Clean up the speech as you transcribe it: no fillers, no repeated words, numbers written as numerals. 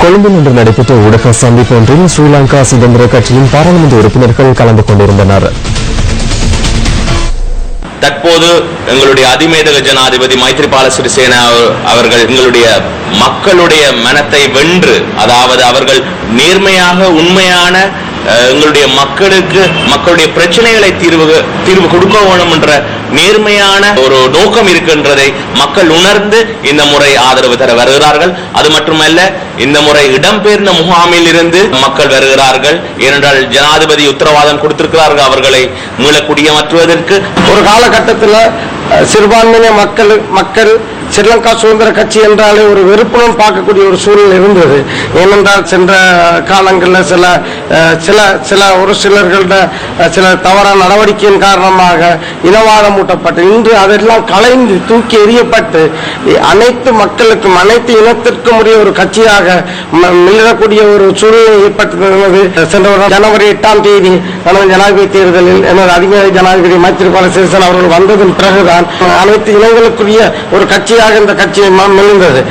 கொழும்பில் இன்று நடைபெற்ற ஊடக சந்திப்பு ஒன்றில் ஸ்ரீலங்கா சுதந்திர கட்சியின் பாராளுமன்ற உறுப்பினர்கள் கலந்து கொண்டிருந்தனர். தற்போது எங்களுடைய அதிமேதக ஜனாதிபதி மைத்ரிபால சிறிசேன அவர்கள் எங்களுடைய மக்களுடைய மனத்தை வென்று, அதாவது அவர்கள் நேர்மையாக உண்மையான எங்களுடைய மக்களுடைய பிரச்சனைகளை தீர்வு கொடுக்க வேண்டும் என்ற நேர்மையான ஒரு நோக்கம் இருக்கின்றதை மக்கள் உணர்ந்து இந்த முறை ஆதரவு தர வருகிறார்கள். அது மட்டுமல்ல, இந்த முறை இடம்பெயர்ந்த முகாமில் இருந்து மக்கள் வருகிறார்கள். ஏனென்றால் ஜனாதிபதி உத்தரவாதம் கொடுத்திருக்கிறார்கள் அவர்களை மீள குடியமற்றுவதற்கு. ஒரு காலகட்டத்தில் சிறுபான்மையின மக்கள் ஸ்ரீலங்கா சுதந்திர கட்சி என்றாலே ஒரு வெறுப்புடன் பார்க்கக்கூடிய ஒரு சூழ்நிலை இருந்தது. ஏனென்றால் சென்ற காலங்களில் சில ஒரு சிலர்களோட சில தவறான நடவடிக்கையின் காரணமாக இனவாதம் ஊட்டப்பட்டு, இன்று அதெல்லாம் கலைந்து தூக்கி எறியப்பட்டு அனைத்து மக்களுக்கும் அனைத்து இனத்திற்கும் உரிய ஒரு கட்சியாக மிளக்கூடிய ஒரு சூழ்நிலை ஏற்பட்டிருந்தது. சென்ற ஜனவரி 8ஆம் தேதி நடந்த ஜனாதிபதி தேர்தலில் எனது அதிகாரி ஜனாதிபதி மைத்ரிபால சிறிசேன அவர்கள் வந்ததன் பிறகுதான் அனைத்து இனங்களுக்குரிய ஒரு கட்சியாக இந்த கட்சி மெலிந்தது.